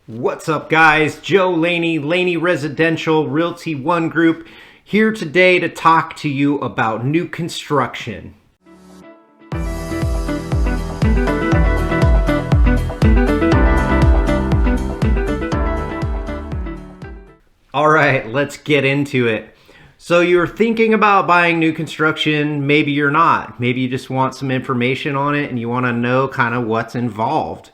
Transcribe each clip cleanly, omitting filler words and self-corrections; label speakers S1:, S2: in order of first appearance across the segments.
S1: What's up, guys? Joe Laney, Laney Residential Realty One Group, here today to talk to you about new construction. All right, let's get into it. So you're thinking about buying new construction, maybe you're not. Maybe you just want some information on it and you want to know kind of what's involved.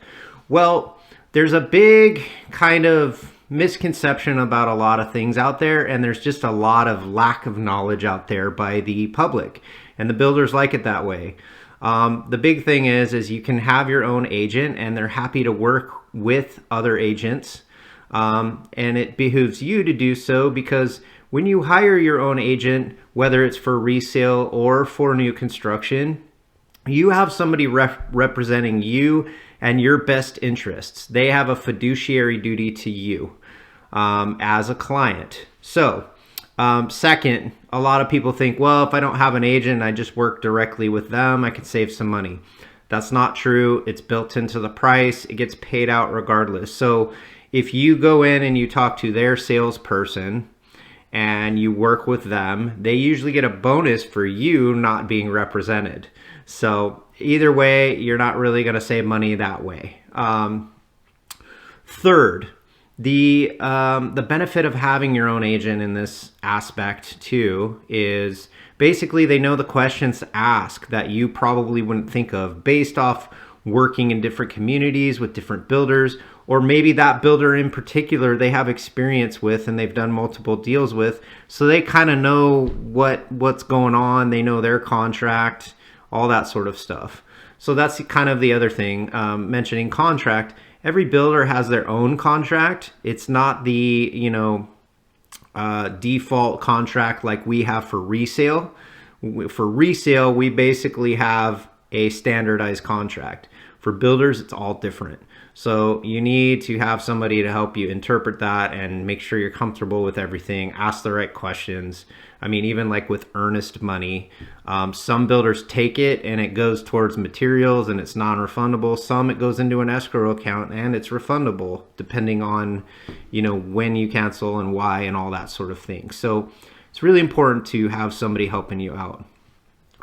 S1: Well, there's a big kind of misconception about a lot of things out there, and there's just a lot of lack of knowledge out there by the public, and the builders like it that way. The big thing is you can have your own agent, and they're happy to work with other agents, and it behooves you to do so, because when you hire your own agent, whether it's for resale or for new construction, you have somebody representing you and your best interests. They have a fiduciary duty to you as a client. So, second, a lot of people think, well, if I don't have an agent, I just work directly with them, I can save some money. That's not true. It's built into the price. It gets paid out regardless. So if you go in and you talk to their salesperson and you work with them, they usually get a bonus for you not being represented. So either way, you're not really going to save money that way. Third, the benefit of having your own agent in this aspect too is basically they know the questions to ask that you probably wouldn't think of based off working in different communities with different builders, or maybe that builder in particular they have experience with and they've done multiple deals with, so they kind of know what's going on. They know their contract, all that sort of stuff. So that's kind of the other thing, mentioning contract. Every builder has their own contract. It's not the default contract like we have for resale. For resale, we basically have a standardized contract. For builders, it's all different. So you need to have somebody to help you interpret that and make sure you're comfortable with everything. Ask the right questions. I mean, even like with earnest money, some builders take it and it goes towards materials and it's non-refundable. Some it goes into an escrow account and it's refundable, depending on, when you cancel and why and all that sort of thing. So it's really important to have somebody helping you out.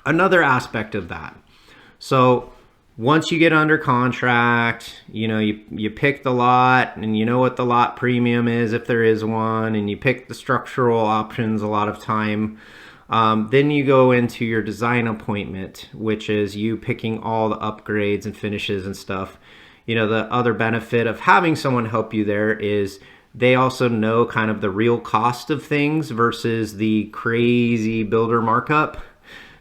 S1: Another aspect of that. So once you get under contract, you pick the lot and you know what the lot premium is if there is one, and you pick the structural options a lot of time. Then you go into your design appointment, which is you picking all the upgrades and finishes and stuff. The other benefit of having someone help you there is they also know kind of the real cost of things versus the crazy builder markup.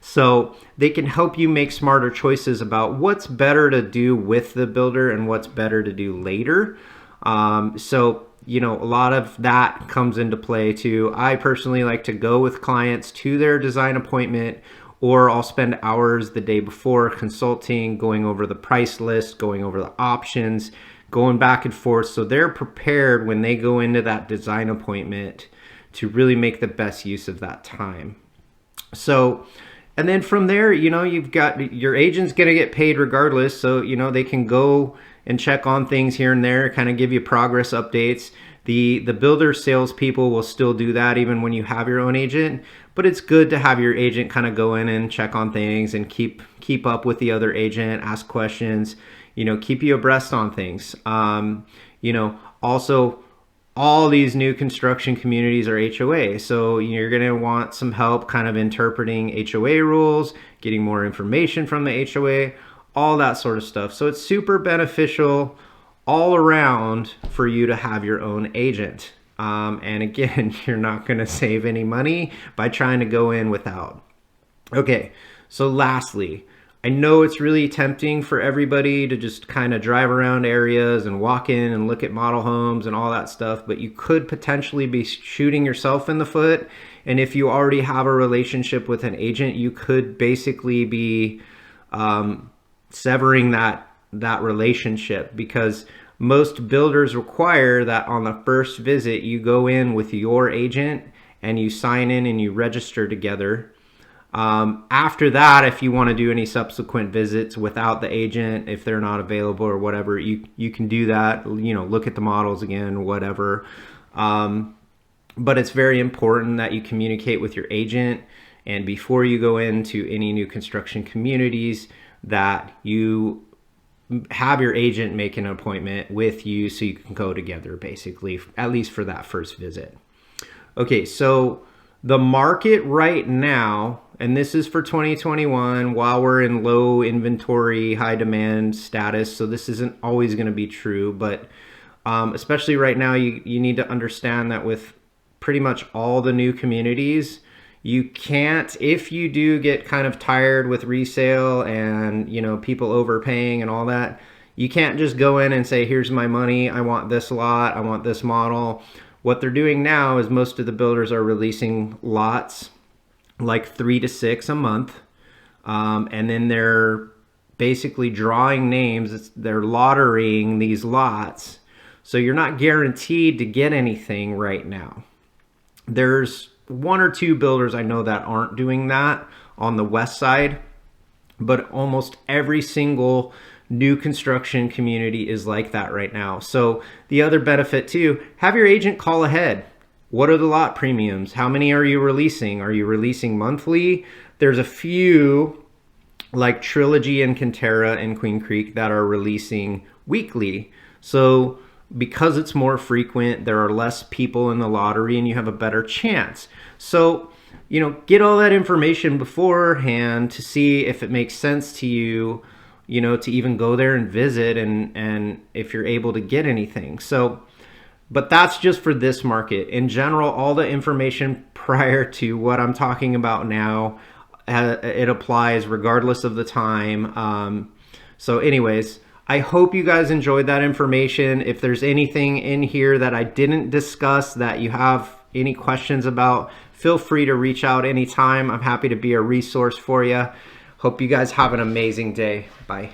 S1: So they can help you make smarter choices about what's better to do with the builder and what's better to do later. So a lot of that comes into play too. I personally like to go with clients to their design appointment, or I'll spend hours the day before consulting, going over the price list, going over the options, going back and forth, so they're prepared when they go into that design appointment to really make the best use of that time. So, and then from there, you've got your agent's going to get paid regardless. So, they can go and check on things here and there, kind of give you progress updates. The builder salespeople will still do that even when you have your own agent. But it's good to have your agent kind of go in and check on things and keep up with the other agent, ask questions, keep you abreast on things. Also, all these new construction communities are HOA. So you're going to want some help kind of interpreting HOA rules, getting more information from the HOA, all that sort of stuff. So it's super beneficial all around for you to have your own agent. And again, you're not going to save any money by trying to go in without. Okay, so lastly, I know it's really tempting for everybody to just kind of drive around areas and walk in and look at model homes and all that stuff, but you could potentially be shooting yourself in the foot. And if you already have a relationship with an agent, you could basically be severing that relationship, because most builders require that on the first visit you go in with your agent and you sign in and you register together. After that, if you want to do any subsequent visits without the agent, if they're not available or whatever, you can do that. Look at the models again, whatever. But it's very important that you communicate with your agent, and before you go into any new construction communities, that you have your agent make an appointment with you so you can go together, basically, at least for that first visit. Okay, so the market right now, and this is for 2021 while we're in low inventory, high demand status, so this isn't always going to be true, but especially right now, you need to understand that with pretty much all the new communities, you can't, if you do get kind of tired with resale and people overpaying and all that, you can't just go in and say, here's my money, I want this lot, I want this model. What they're doing now is most of the builders are releasing lots like 3 to 6 a month, and then they're basically drawing names. They're lotterying these lots, so you're not guaranteed to get anything right now. There's 1 or 2 builders I know that aren't doing that on the west side, but almost every single new construction community is like that right now. So the other benefit too, have your agent call ahead. What are the lot premiums? How many are you releasing? Are you releasing monthly? There's a few like Trilogy and Cantera and Queen Creek that are releasing weekly. So because it's more frequent, there are less people in the lottery and you have a better chance. So, get all that information beforehand to see if it makes sense to you, to even go there and visit, and if you're able to get anything. So, but that's just for this market. In general, all the information prior to what I'm talking about now, it applies regardless of the time. So anyways, I hope you guys enjoyed that information. If there's anything in here that I didn't discuss that you have any questions about, feel free to reach out anytime. I'm happy to be a resource for you. Hope you guys have an amazing day. Bye.